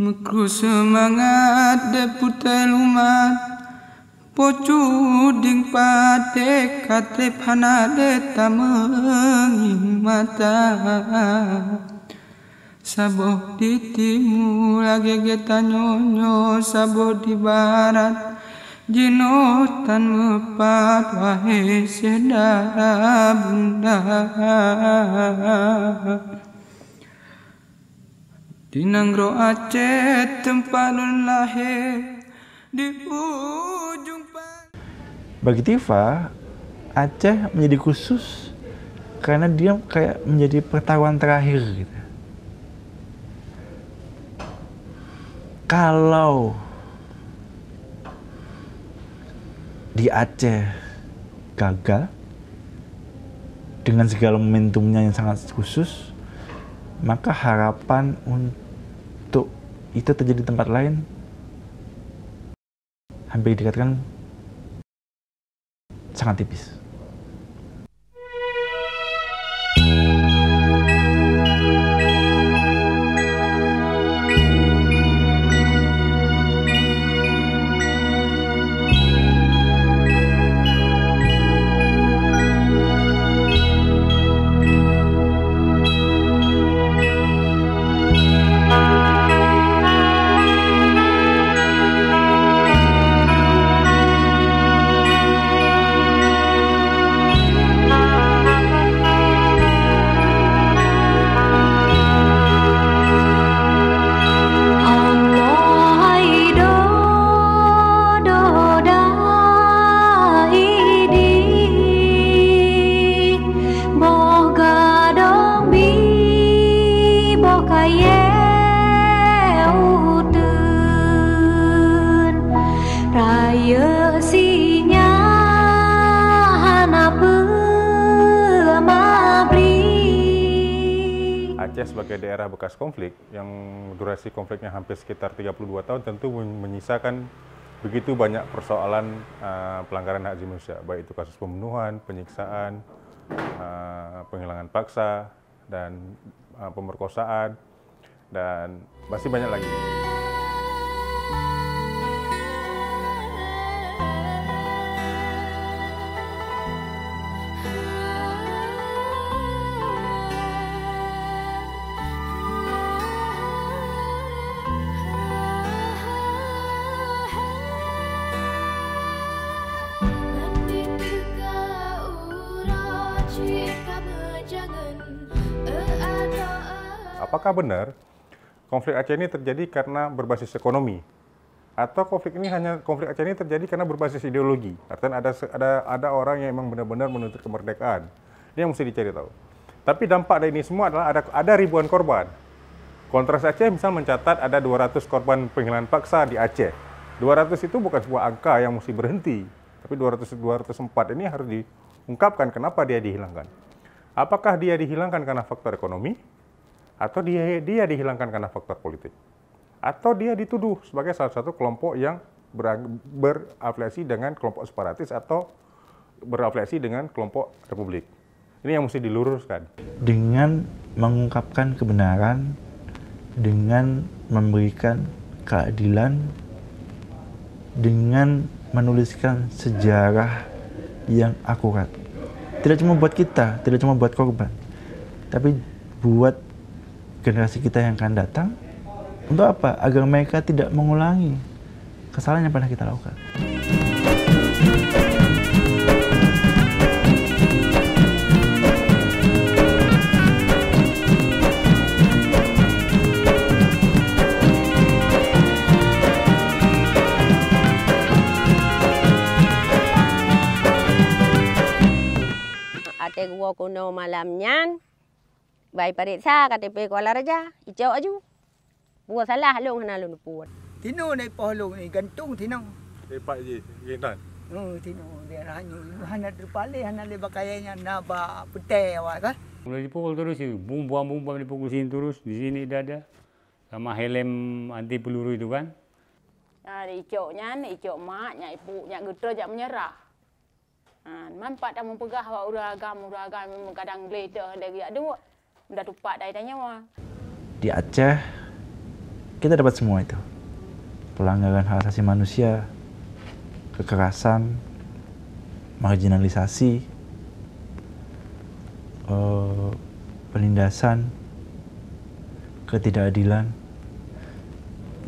Mekru semangat deputai lumat pocuding pate kate panade tameng mata sabo di timur lagi kita nyonyo sabo di barat jinotan mepat wahai saudara bunda di Nanggro Aceh tempat lahir di ujung bagi Tifa, Aceh menjadi khusus karena dia kayak menjadi pertaruhan terakhir gitu. Kalau di Aceh gagal dengan segala momentumnya yang sangat khusus, maka harapan untuk itu terjadi di tempat lain hampir dikatakan sangat tipis. Aceh sebagai daerah bekas konflik yang durasi konfliknya hampir sekitar 32 tahun tentu menyisakan begitu banyak persoalan pelanggaran hak asasi manusia, baik itu kasus pembunuhan, penyiksaan, penghilangan paksa, dan pemerkosaan, dan masih banyak lagi. Apakah benar konflik Aceh ini terjadi karena berbasis ekonomi? Atau konflik Aceh ini terjadi karena berbasis ideologi? Artinya ada orang yang memang benar-benar menuntut kemerdekaan. Ini yang mesti dicari tahu. Tapi dampak dari ini semua adalah ada ribuan korban. Kontras Aceh misalnya mencatat ada 200 korban penghilangan paksa di Aceh. 200 itu bukan sebuah angka yang mesti berhenti. Tapi 204 ini harus diungkapkan kenapa dia dihilangkan. Apakah dia dihilangkan karena faktor ekonomi? Atau dia dihilangkan karena faktor politik, atau dia dituduh sebagai salah satu kelompok yang berafiliasi dengan kelompok separatis atau berafiliasi dengan kelompok republik. Ini yang mesti diluruskan. Dengan mengungkapkan kebenaran, dengan memberikan keadilan, dengan menuliskan sejarah yang akurat. Tidak cuma buat kita, tidak cuma buat korban, tapi buat generasi kita yang akan datang. Untuk apa? Agar mereka tidak mengulangi kesalahan yang pernah kita lakukan. Ate gua kuno malamnya Bayi periksa KTP Kuala Raja, hijau aju. Buat salah long hana long puan. Tino na ipahalong ni gantung tinang. Pak je, gintan. Tino dia hanya terpalih hanya lebih kayaknya naba putih awak kan. Mulai dipukul terus sih, bum-bum dipukul sini terus, di sini dada. Sama helm anti peluru itu kan. Nah, icoknya, icok maknya, ibunya gitu aja menyerah. Mampat dah mempegah awak uragam memang kadang geledah dari ada dah tupak dah tanya wah. Di Aceh kita dapat semua itu. Pelanggaran hak asasi manusia, kekerasan, marginalisasi, penindasan, ketidakadilan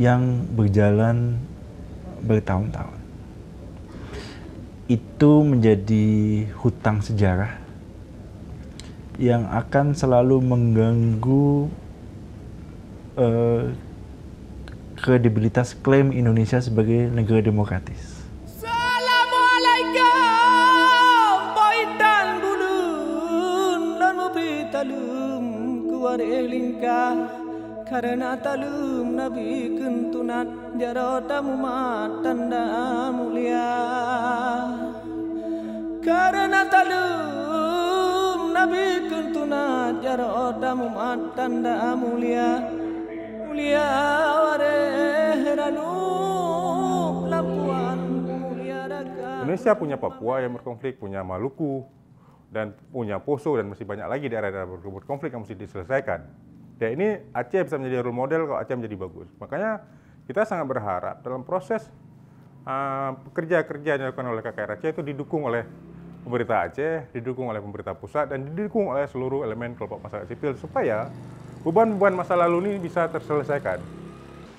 yang berjalan bertahun-tahun. Itu menjadi hutang sejarah yang akan selalu mengganggu kredibilitas klaim Indonesia sebagai negara demokratis. Assalamualaikum pointan bulun lan mubi talum kuar elingkah karena talum nabi kentunat jarota mumat tanda mulia karena talum nabi kentunat jarota mumat tanda mulia mulia warehanu Labuan mulia raga. Indonesia punya Papua yang berkonflik, punya Maluku, dan punya Poso, dan masih banyak lagi daerah-daerah berkonflik yang mesti diselesaikan. Dan ini Aceh bisa menjadi role model kalau Aceh menjadi bagus. Makanya kita sangat berharap dalam proses kerja-kerja yang dilakukan oleh KKR Aceh itu didukung oleh pemerintah Aceh, didukung oleh pemerintah pusat, dan didukung oleh seluruh elemen kelompok masyarakat sipil supaya beban-beban masa lalu ini bisa terselesaikan.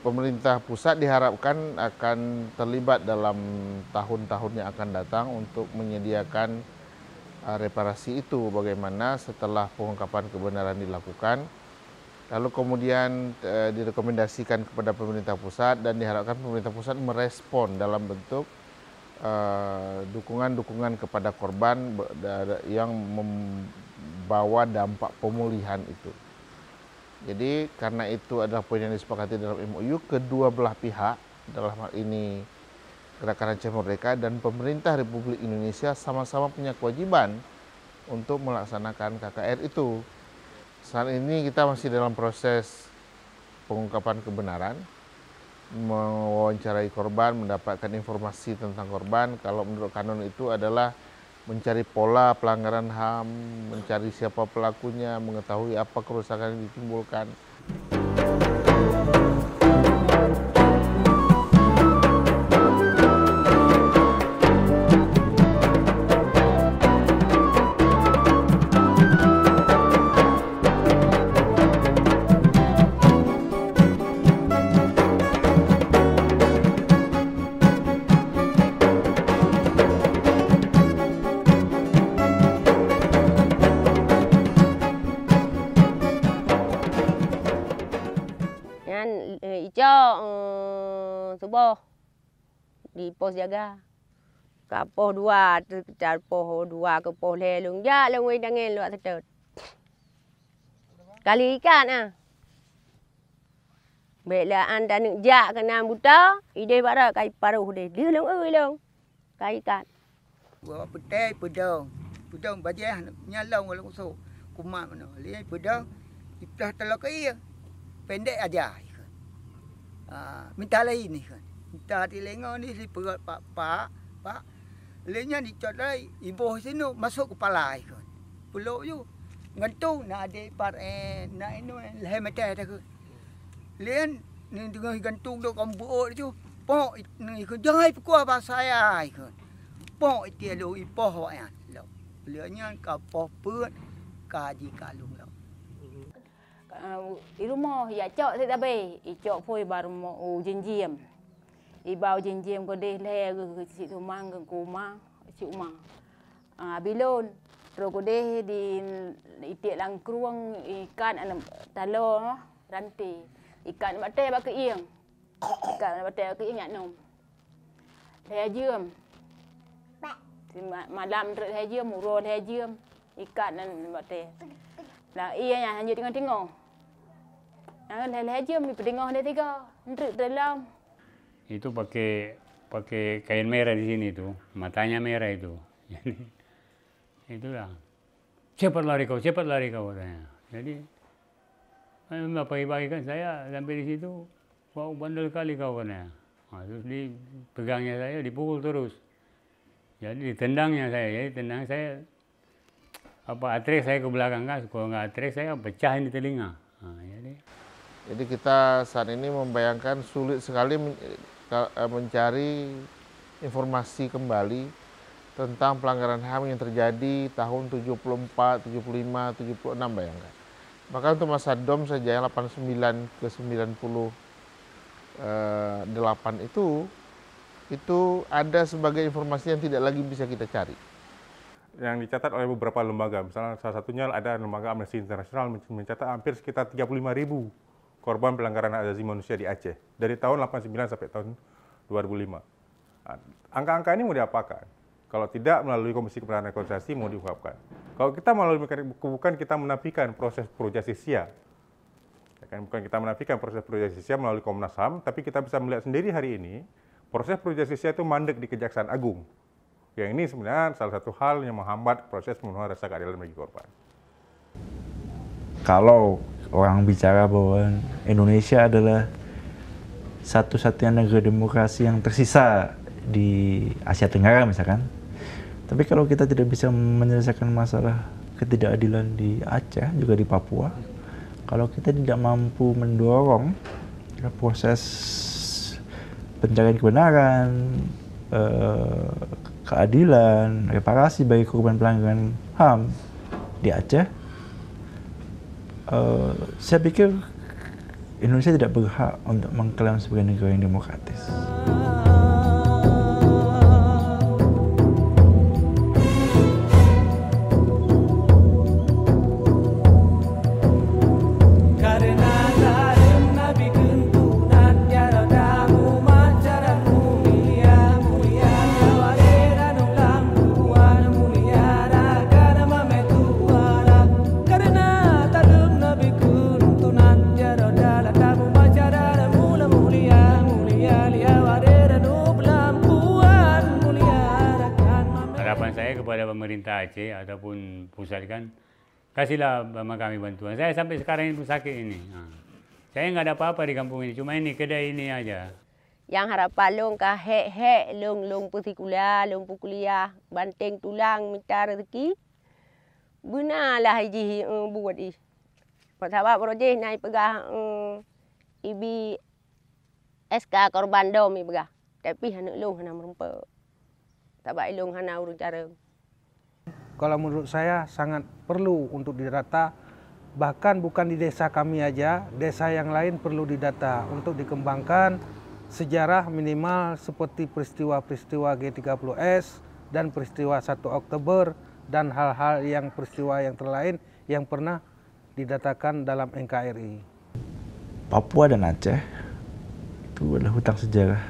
Pemerintah pusat diharapkan akan terlibat dalam tahun-tahun yang akan datang untuk menyediakan reparasi itu, bagaimana setelah pengungkapan kebenaran dilakukan, lalu kemudian direkomendasikan kepada pemerintah pusat dan diharapkan pemerintah pusat merespon dalam bentuk dukungan-dukungan kepada korban yang membawa dampak pemulihan itu. Jadi karena itu adalah poin yang disepakati dalam MOU, kedua belah pihak, dalam hal ini Gerakan Aceh Merdeka dan pemerintah Republik Indonesia sama-sama punya kewajiban untuk melaksanakan KKR itu. Saat ini kita masih dalam proses pengungkapan kebenaran, mewawancarai korban, mendapatkan informasi tentang korban. Kalau menurut kanon itu adalah mencari pola pelanggaran HAM, mencari siapa pelakunya, mengetahui apa kerusakan yang ditimbulkan. Subuh di pos jaga. Ke pos 2, dari pos 2 ke pos lelung. Ya, lengui dangin luak sedut. Kali ikan ah. Baiklah anda nak jak kena buta, ide bara kai paruh deh. Dia long. Kai ikan. Gua petai pedang. Pedang bajah nyalong walau so. Kumat mana. Lihat pedang. Iplah telak ia. Pendek aja. Minta lain ni kan. Minta di lengah ni si perut pak. Lenya dicot lai. Ibu sini masuk kepala kan. Peluk you. Ngantung nak ada par nak inu leher mata dah kan. Lian ni tengah gantung dok kambuot tu. Pok ni kan jangan pukul apa saya kan. Pok itu lu ipoh ya. Lianya kapoh perut kaji kalung lah. Di rumah ya cok saya tabe, cok poi baru mau jenjiem. Ibau jenjiem ko deh le ke situ mang ke kuma, si umang. Bilon terus ko deh di itik langkruang ikan alam talo rantai. Ikan batai bak ieng. Ikan batai bak ieng nyak nom. Le jiem. Malam terus le jiem, muro le jiem. Ikan dan batai. Lah iya nya hanya tengok-tengok. Lelah jam ni pedengah dia 3, ndrik dalam. Itu pakai kain merah di sini tuh, matanya merah itu. Jadi itulah. Cepat lari kau katanya. Jadi pagi-pagi kan saya sampai di situ, wow bandel kali kau katanya. Terus dipegangnya saya, dipukul terus. Jadi ditendangnya saya, jadi tendang saya atrek saya ke belakang kan, kalau nggak atrek saya pecahin di telinga. Nah, jadi kita saat ini membayangkan sulit sekali mencari informasi kembali tentang pelanggaran HAM yang terjadi tahun 74, 75, 76 bayangkan. Maka untuk masa DOM saja yang 89 ke 98 itu ada sebagai informasi yang tidak lagi bisa kita cari. Yang dicatat oleh beberapa lembaga, misalnya salah satunya ada lembaga Amnesty International mencatat hampir sekitar 35.000 korban pelanggaran hak asasi manusia di Aceh dari tahun 89 sampai tahun 2005. Angka-angka ini mau diapakan? Kalau tidak melalui Komisi Kebenaran dan Rekonsiliasi mau diungkapkan. Kalau kita melalui bukan kita menafikan proses pro justisia, bukan kita menafikan proses pro justisia melalui Komnas HAM, tapi kita bisa melihat sendiri hari ini proses pro justisia itu mandek di Kejaksaan Agung. Yang ini sebenarnya salah satu hal yang menghambat proses pemenuhan rasa keadilan bagi korban. Kalau orang bicara bahwa Indonesia adalah satu-satunya negara demokrasi yang tersisa di Asia Tenggara misalkan, tapi kalau kita tidak bisa menyelesaikan masalah ketidakadilan di Aceh, juga di Papua, kalau kita tidak mampu mendorong proses pencarian kebenaran, keadilan, reparasi bagi korban pelanggaran HAM di Aceh, saya pikir Indonesia tidak berhak untuk mengklaim sebagai negara yang demokratis. Kepada pemerintah Aceh ataupun pusat kan, kasihlah sama kami bantuan. Saya sampai sekarang ini sakit ini. Saya nggak ada apa-apa di kampung ini, cuma ini kedai ini aja. Yang harapan long kah hek long pergi kuliah, long kuliah, banteng tulang minta rezeki. Benarlah haji buat ini. Pasal projek naik pegah ibi SK korban dom ni pegah. Tapi hanak long hana merempa. Tabak ilung hana urut cara. Kalau menurut saya sangat perlu untuk didata, bahkan bukan di desa kami aja, desa yang lain perlu didata untuk dikembangkan sejarah minimal seperti peristiwa-peristiwa G30S dan peristiwa 1 Oktober dan hal-hal yang peristiwa yang terlain yang pernah didatakan dalam NKRI. Papua dan Aceh itu adalah hutang sejarah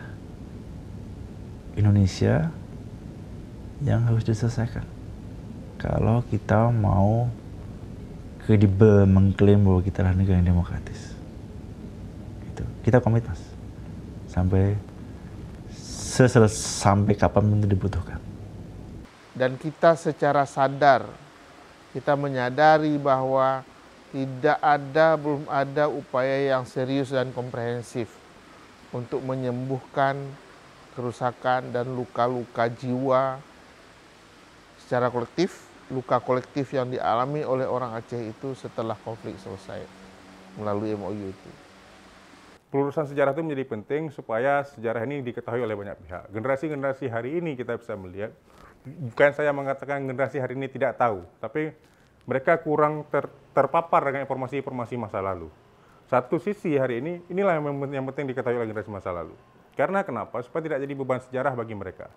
Indonesia yang harus diselesaikan. Kalau kita mau kredibel mengklaim bahwa kita adalah negara yang demokratis, itu kita komit mas, sampai kapan pun dibutuhkan. Dan kita secara sadar, kita menyadari bahwa belum ada upaya yang serius dan komprehensif untuk menyembuhkan kerusakan dan luka-luka jiwa secara kolektif, luka kolektif yang dialami oleh orang Aceh itu setelah konflik selesai melalui MOU itu. Pelurusan sejarah itu menjadi penting supaya sejarah ini diketahui oleh banyak pihak. Generasi-generasi hari ini kita bisa melihat, bukan saya mengatakan generasi hari ini tidak tahu, tapi mereka kurang terpapar dengan informasi-informasi masa lalu. Satu sisi hari ini, inilah yang penting diketahui oleh generasi masa lalu. Karena kenapa? Supaya tidak jadi beban sejarah bagi mereka.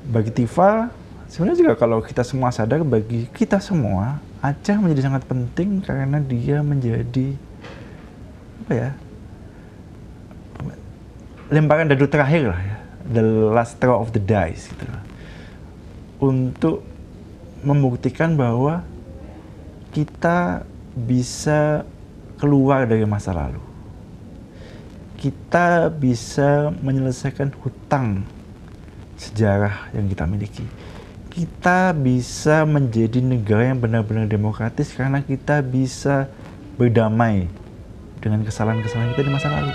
Bagi Tifa, sebenarnya juga kalau kita semua sadar, bagi kita semua, Aceh menjadi sangat penting karena dia menjadi lemparan dadu terakhir lah ya, the last straw of the dice gitu lah, untuk membuktikan bahwa kita bisa keluar dari masa lalu, kita bisa menyelesaikan hutang sejarah yang kita miliki. Kita bisa menjadi negara yang benar-benar demokratis karena kita bisa berdamai dengan kesalahan-kesalahan kita di masa lalu.